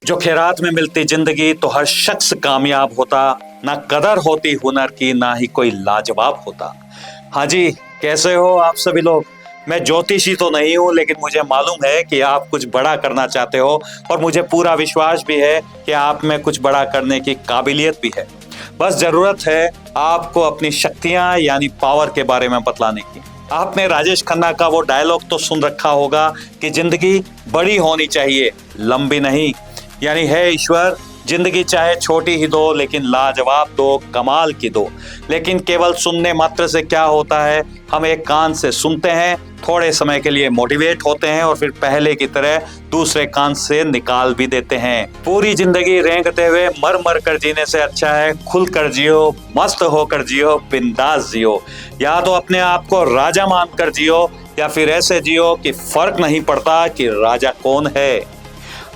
जो खैरात में मिलती जिंदगी तो हर शख्स कामयाब होता, ना कदर होती हुनर की, ना ही कोई लाजवाब होता। हाँ जी, कैसे हो आप सभी लोग। मैं ज्योतिषी तो नहीं हूँ, लेकिन मुझे मालूम है कि आप कुछ बड़ा करना चाहते हो और मुझे पूरा विश्वास भी है कि आप में कुछ बड़ा करने की काबिलियत भी है। बस जरूरत है आपको अपनी शक्तियाँ यानी पावर के बारे में बतलाने की। आपने राजेश खन्ना का वो डायलॉग तो सुन रखा होगा कि जिंदगी बड़ी होनी चाहिए, लंबी नहीं। यानी है ईश्वर, जिंदगी चाहे छोटी ही दो लेकिन लाजवाब दो, कमाल की दो। लेकिन केवल सुनने मात्र से क्या होता है, हम एक कान से सुनते हैं, थोड़े समय के लिए मोटिवेट होते हैं और फिर पहले की तरह दूसरे कान से निकाल भी देते हैं। पूरी जिंदगी रेंगते हुए मर मर कर जीने से अच्छा है खुल कर जियो, मस्त होकर जियो, बिंदास जियो। या तो अपने आप को राजा मानकर जियो या फिर ऐसे जियो कि फर्क नहीं पड़ता कि राजा कौन है।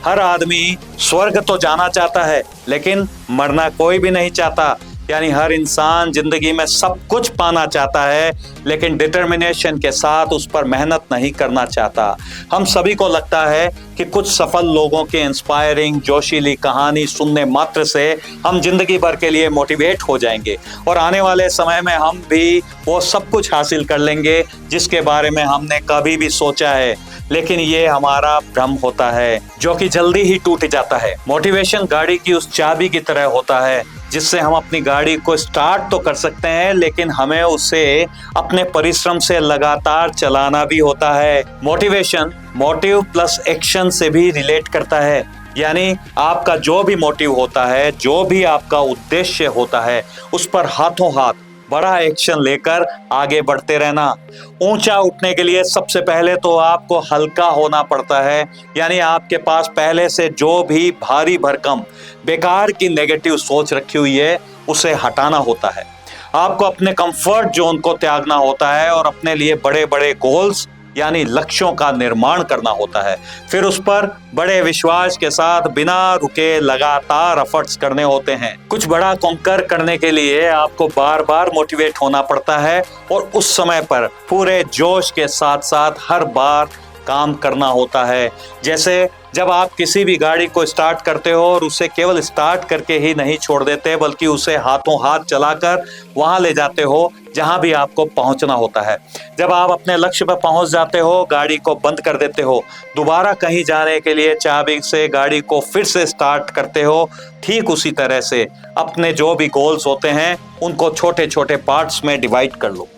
हर आदमी स्वर्ग तो जाना चाहता है, लेकिन मरना कोई भी नहीं चाहता। यानी हर इंसान जिंदगी में सब कुछ पाना चाहता है, लेकिन डिटर्मिनेशन के साथ उस पर मेहनत नहीं करना चाहता। हम सभी को लगता है कि कुछ सफल लोगों की इंस्पायरिंग जोशीली कहानी सुनने मात्र से हम जिंदगी भर के लिए मोटिवेट हो जाएंगे और आने वाले समय में हम भी वो सब कुछ हासिल कर लेंगे जिसके बारे में हमने कभी भी सोचा है। लेकिन ये हमारा भ्रम होता है जो कि जल्दी ही टूट जाता है। मोटिवेशन गाड़ी की उस चाबी की तरह होता है जिससे हम अपनी गाड़ी को स्टार्ट तो कर सकते हैं, लेकिन हमें उसे अपने परिश्रम से लगातार चलाना भी होता है। मोटिवेशन मोटिव प्लस एक्शन से भी रिलेट करता है। यानी आपका जो भी मोटिव होता है, जो भी आपका उद्देश्य होता है, उस पर हाथों हाथ बड़ा एक्शन लेकर आगे बढ़ते रहना। ऊंचा उठने के लिए सबसे पहले तो आपको हल्का होना पड़ता है। यानी आपके पास पहले से जो भी भारी भरकम बेकार की नेगेटिव सोच रखी हुई है उसे हटाना होता है। आपको अपने कंफर्ट जोन को त्यागना होता है और अपने लिए बड़े बड़े गोल्स यानी लक्ष्यों का निर्माण करना होता है। फिर उस पर बड़े विश्वास के साथ बिना रुके लगातार एफर्ट्स करने होते हैं। कुछ बड़ा कॉन्कर करने के लिए आपको बार बार मोटिवेट होना पड़ता है और उस समय पर पूरे जोश के साथ साथ हर बार काम करना होता है। जैसे जब आप किसी भी गाड़ी को स्टार्ट करते हो और उसे केवल स्टार्ट करके ही नहीं छोड़ देते, बल्कि उसे हाथों हाथ चलाकर वहां ले जाते हो जहां भी आपको पहुंचना होता है। जब आप अपने लक्ष्य पर पहुंच जाते हो, गाड़ी को बंद कर देते हो, दोबारा कहीं जाने के लिए चाबी से गाड़ी को फिर से स्टार्ट करते हो। ठीक उसी तरह से अपने जो भी गोल्स होते हैं उनको छोटे छोटे पार्ट्स में डिवाइड कर लो।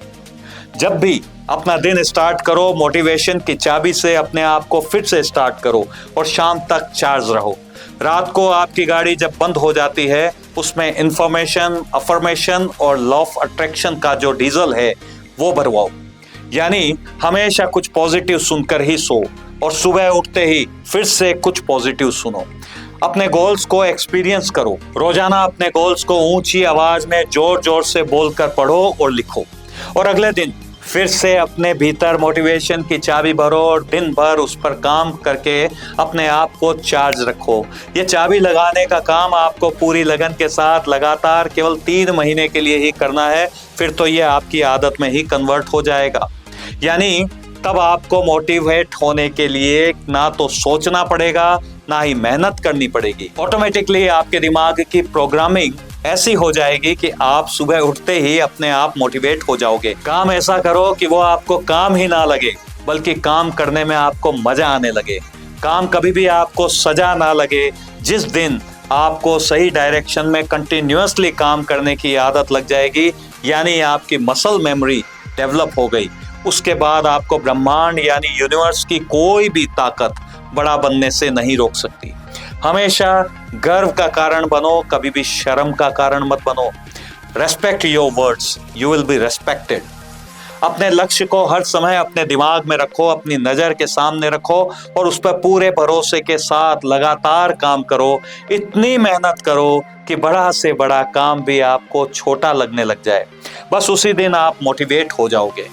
जब भी अपना दिन स्टार्ट करो, मोटिवेशन की चाबी से अपने आप को फिर से स्टार्ट करो और शाम तक चार्ज रहो। रात को आपकी गाड़ी जब बंद हो जाती है, उसमें इंफॉर्मेशन, अफर्मेशन और लॉ ऑफ अट्रैक्शन का जो डीजल है वो भरवाओ। यानी हमेशा कुछ पॉजिटिव सुनकर ही सो और सुबह उठते ही फिर से कुछ पॉजिटिव सुनो। अपने गोल्स को एक्सपीरियंस करो। रोजाना अपने गोल्स को ऊंची आवाज में जोर जोर से बोलकर पढ़ो और लिखो और अगले दिन फिर से अपने भीतर मोटिवेशन की चाबी भरो और दिन भर उस पर काम करके अपने आप को चार्ज रखो। ये चाबी लगाने का काम आपको पूरी लगन के साथ लगातार केवल 3 महीने के लिए ही करना है। फिर तो ये आपकी आदत में ही कन्वर्ट हो जाएगा। यानी तब आपको मोटिवेट होने के लिए ना तो सोचना पड़ेगा, ना ही मेहनत करनी पड़ेगी। ऑटोमेटिकली आपके दिमाग की प्रोग्रामिंग ऐसी हो जाएगी कि आप सुबह उठते ही अपने आप मोटिवेट हो जाओगे। काम ऐसा करो कि वो आपको काम ही ना लगे, बल्कि काम करने में आपको मजा आने लगे। काम कभी भी आपको सजा ना लगे। जिस दिन आपको सही डायरेक्शन में कंटिन्यूअसली काम करने की आदत लग जाएगी, यानी आपकी मसल मेमोरी डेवलप हो गई, उसके बाद आपको ब्रह्मांड यानी यूनिवर्स की कोई भी ताकत बड़ा बनने से नहीं रोक सकती। हमेशा गर्व का कारण बनो, कभी भी शर्म का कारण मत बनो। Respect your words, you will be respected. अपने लक्ष्य को हर समय अपने दिमाग में रखो, अपनी नजर के सामने रखो और उस पर पूरे भरोसे के साथ लगातार काम करो। इतनी मेहनत करो कि बड़ा से बड़ा काम भी आपको छोटा लगने लग जाए। बस उसी दिन आप मोटिवेट हो जाओगे,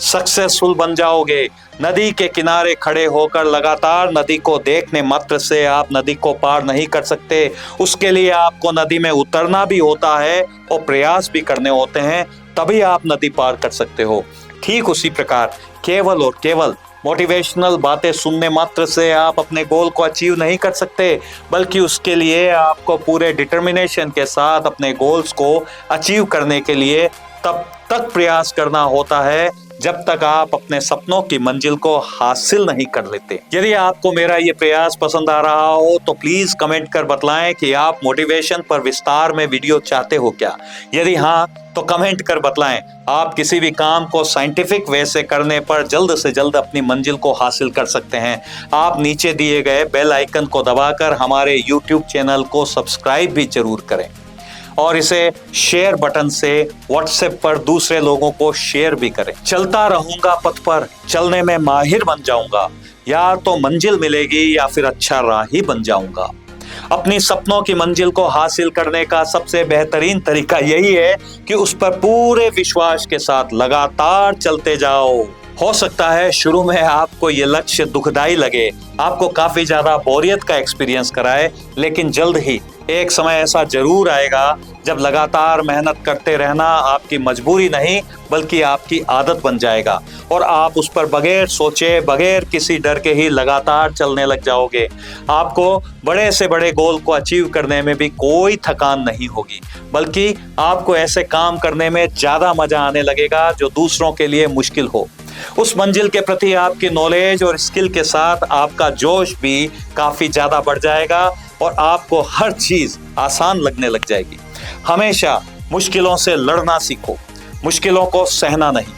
सक्सेसफुल बन जाओगे। नदी के किनारे खड़े होकर लगातार नदी को देखने मात्र से आप नदी को पार नहीं कर सकते। उसके लिए आपको नदी में उतरना भी होता है और प्रयास भी करने होते हैं, तभी आप नदी पार कर सकते हो। ठीक उसी प्रकार केवल और केवल मोटिवेशनल बातें सुनने मात्र से आप अपने गोल को अचीव नहीं कर सकते, बल्कि उसके लिए आपको पूरे डिटर्मिनेशन के साथ अपने गोल्स को अचीव करने के लिए तब तक प्रयास करना होता है जब तक आप अपने सपनों की मंजिल को हासिल नहीं कर लेते। यदि आपको मेरा ये प्रयास पसंद आ रहा हो तो प्लीज कमेंट कर बतलाएं कि आप मोटिवेशन पर विस्तार में वीडियो चाहते हो क्या। यदि हाँ तो कमेंट कर बतलाएं। आप किसी भी काम को साइंटिफिक वे से करने पर जल्द से जल्द अपनी मंजिल को हासिल कर सकते हैं। आप नीचे दिए गए बेल आइकन को दबाकर हमारे YouTube चैनल को सब्सक्राइब भी जरूर करें और इसे शेयर बटन से व्हाट्सएप पर दूसरे लोगों को शेयर भी करें। चलता रहूंगा पथ पर, चलने में माहिर बन जाऊंगा, या तो मंजिल मिलेगी या फिर अच्छा राही बन जाऊंगा। अपनी सपनों की मंजिल को हासिल करने का सबसे बेहतरीन तरीका यही है कि उस पर पूरे विश्वास के साथ लगातार चलते जाओ। हो सकता है शुरू में आपको ये लक्ष्य दुखदाई लगे, आपको काफी ज्यादा बोरियत का एक्सपीरियंस कराए, लेकिन जल्द ही एक समय ऐसा जरूर आएगा जब लगातार मेहनत करते रहना आपकी मजबूरी नहीं बल्कि आपकी आदत बन जाएगा और आप उस पर बगैर सोचे, बगैर किसी डर के ही लगातार चलने लग जाओगे। आपको बड़े से बड़े गोल को अचीव करने में भी कोई थकान नहीं होगी, बल्कि आपको ऐसे काम करने में ज्यादा मजा आने लगेगा जो दूसरों के लिए मुश्किल हो। उस मंजिल के प्रति आपकी नॉलेज और स्किल के साथ आपका जोश भी काफी ज्यादा बढ़ जाएगा और आपको हर चीज आसान लगने लग जाएगी। हमेशा मुश्किलों से लड़ना सीखो, मुश्किलों को सहना नहीं।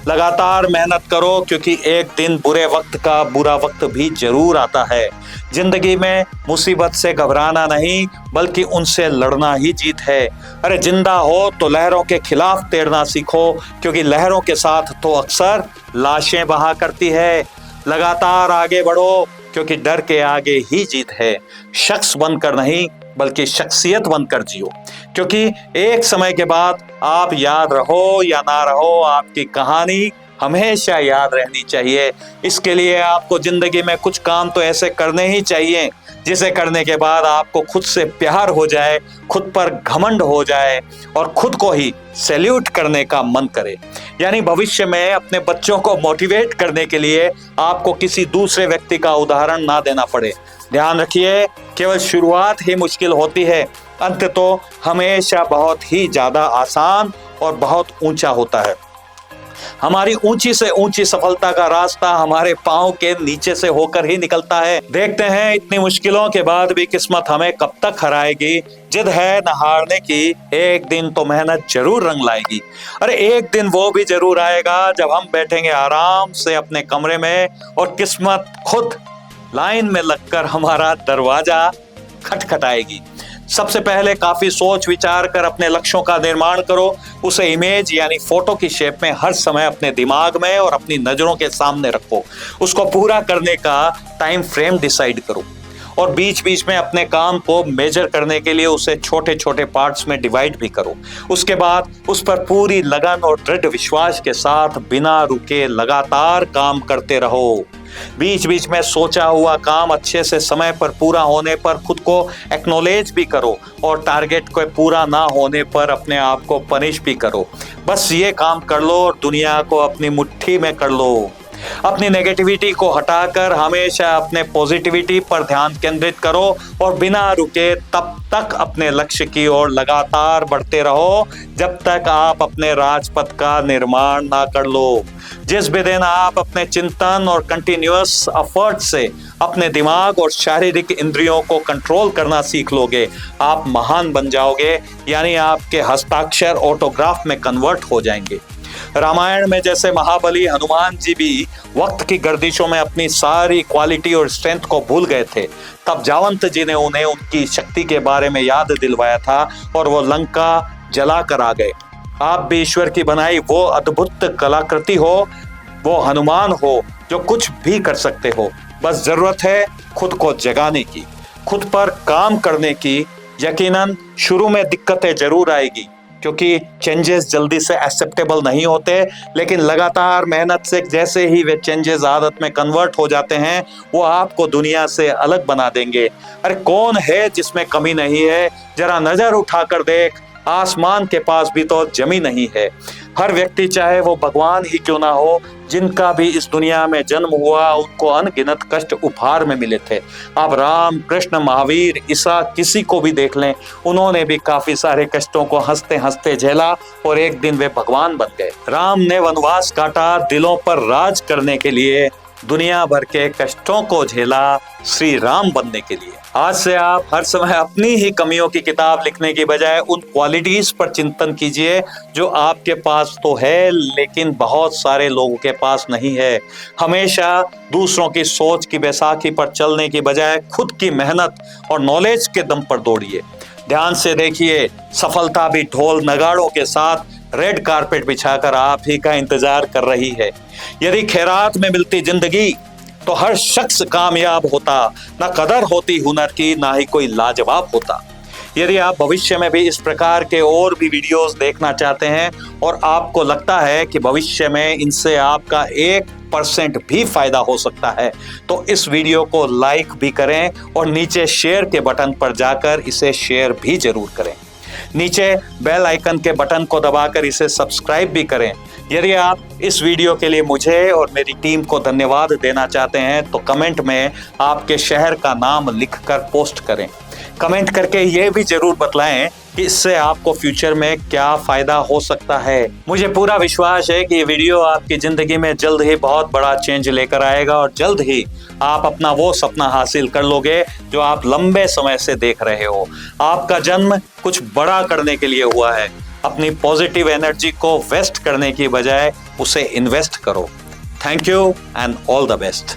लगातार मेहनत करो क्योंकि एक दिन बुरे वक्त का बुरा वक्त भी जरूर आता है। जिंदगी में मुसीबत से घबराना नहीं बल्कि उनसे लड़ना ही जीत है। अरे जिंदा हो तो लहरों के खिलाफ तैरना सीखो, क्योंकि लहरों के साथ तो अक्सर लाशें बहा करती है। लगातार आगे बढ़ो क्योंकि डर के आगे ही जीत है। शख्स बनकर नहीं बल्कि शख्सियत बनकर जियो, क्योंकि एक समय के बाद आप याद रहो या ना रहो, आपकी कहानी हमेशा याद रहनी चाहिए। इसके लिए आपको जिंदगी में कुछ काम तो ऐसे करने ही चाहिए जिसे करने के बाद आपको खुद से प्यार हो जाए, खुद पर घमंड हो जाए और खुद को ही सैल्यूट करने का मन करे। यानी भविष्य में अपने बच्चों को मोटिवेट करने के लिए आपको किसी दूसरे व्यक्ति का उदाहरण ना देना पड़े। ध्यान रखिए, केवल शुरुआत ही मुश्किल होती है, अंत तो हमेशा बहुत ही ज्यादा आसान और बहुत ऊंचा होता है। हमारी ऊंची से ऊंची सफलता का रास्ता हमारे पांव के नीचे से होकर ही निकलता है। देखते हैं इतनी मुश्किलों के बाद भी किस्मत हमें कब तक हराएगी। जिद है न हारने की, एक दिन तो मेहनत जरूर रंग लाएगी। अरे एक दिन वो भी जरूर आएगा जब हम बैठेंगे आराम से अपने कमरे में और किस्मत खुद लाइन में लगकर हमारा दरवाजा खटखटाएगी। सबसे पहले काफी सोच विचार कर अपने लक्ष्यों का निर्माण करो। उसे इमेज यानी फोटो की शेप में हर समय अपने दिमाग में और अपनी नजरों के सामने रखो। उसको पूरा करने का टाइम फ्रेम डिसाइड करो और बीच बीच में अपने काम को मेजर करने के लिए उसे छोटे छोटे पार्ट्स में डिवाइड भी करो। उसके बाद उस पर पूरी लगन और दृढ़ विश्वास के साथ बिना रुके लगातार काम करते रहो। बीच बीच में सोचा हुआ काम अच्छे से समय पर पूरा होने पर खुद को एक्नॉलेज भी करो और टारगेट को पूरा ना होने पर अपने आप को पनिश भी करो। बस ये काम कर लो और दुनिया को अपनी मुट्ठी में कर लो। अपनी नेगेटिविटी को हटाकर हमेशा अपने पॉजिटिविटी पर ध्यान केंद्रित करो और बिना रुके तब तक अपने लक्ष्य की ओर लगातार बढ़ते रहो जब तक आप अपने राजपथ का निर्माण ना कर लो। जिस भी दिन आप अपने चिंतन और कंटिन्यूअस एफर्ट से अपने दिमाग और शारीरिक इंद्रियों को कंट्रोल करना सीख लोगे, आप महान बन जाओगे। यानी आपके हस्ताक्षर ऑटोग्राफ में कन्वर्ट हो जाएंगे। रामायण में जैसे महाबली हनुमान जी भी वक्त की गर्दिशों में अपनी सारी क्वालिटी और स्ट्रेंथ को भूल गए थे, तब जावंत जी ने उन्हें उनकी शक्ति के बारे में याद दिलवाया था और वो लंका जला कर आ गए। आप भी ईश्वर की बनाई वो अद्भुत कलाकृति हो, वो हनुमान हो जो कुछ भी कर सकते हो। बस जरूरत है खुद को जगाने की, खुद पर काम करने की। यकीनन शुरू में दिक्कतें जरूर आएगी क्योंकि चेंजेस जल्दी से एक्सेप्टेबल नहीं होते, लेकिन लगातार मेहनत से जैसे ही वे चेंजेस आदत में कन्वर्ट हो जाते हैं वो आपको दुनिया से अलग बना देंगे। अरे कौन है जिसमें कमी नहीं है, जरा नजर उठाकर देख, आसमान के पास भी तो जमी नहीं है। हर व्यक्ति चाहे वो भगवान ही क्यों ना हो, जिनका भी इस दुनिया में जन्म हुआ उनको अनगिनत कष्ट उपहार में मिले थे। आप राम, कृष्ण, महावीर, ईसा किसी को भी देख लें, उन्होंने भी काफी सारे कष्टों को हंसते हंसते झेला और एक दिन वे भगवान बन गए। राम ने वनवास काटा दिलों पर राज करने के लिए, दुनिया भर के कष्टों को झेला श्री राम बनने के लिए। आज से आप हर समय अपनी ही कमियों की किताब लिखने की बजाय उन क्वालिटीज पर चिंतन कीजिए जो आपके पास तो है लेकिन बहुत सारे लोगों के पास नहीं है। हमेशा दूसरों की सोच की बैसाखी पर चलने की बजाय खुद की मेहनत और नॉलेज के दम पर दौड़िए। ध्यान से देखिए, सफलता भी ढोल नगाड़ों के साथ रेड कारपेट बिछाकर आप ही का इंतजार कर रही है। यदि खैरात में मिलती जिंदगी तो हर शख्स कामयाब होता, ना कदर होती हुनर की, ना ही कोई लाजवाब होता। यदि आप भविष्य में भी इस प्रकार के और भी वीडियोस देखना चाहते हैं और आपको लगता है कि भविष्य में इनसे आपका 1% भी फायदा हो सकता है, तो इस वीडियो को लाइक भी करें और नीचे शेयर के बटन पर जाकर इसे शेयर भी जरूर करें। नीचे बेल आइकन के बटन को दबाकर इसे सब्सक्राइब भी करें। यदि आप इस वीडियो के लिए मुझे और मेरी टीम को धन्यवाद देना चाहते हैं तो कमेंट में आपके शहर का नाम लिखकर पोस्ट करें। कमेंट करके ये भी जरूर बतलाएं कि इससे आपको फ्यूचर में क्या फायदा हो सकता है। मुझे पूरा विश्वास है कि ये वीडियो आपकी जिंदगी में जल्द ही बहुत बड़ा चेंज लेकर आएगा और जल्द ही आप अपना वो सपना हासिल कर लोगे जो आप लंबे समय से देख रहे हो। आपका जन्म कुछ बड़ा करने के लिए हुआ है। अपनी पॉजिटिव एनर्जी को वेस्ट करने की बजाय उसे इन्वेस्ट करो। Thank you and all the best.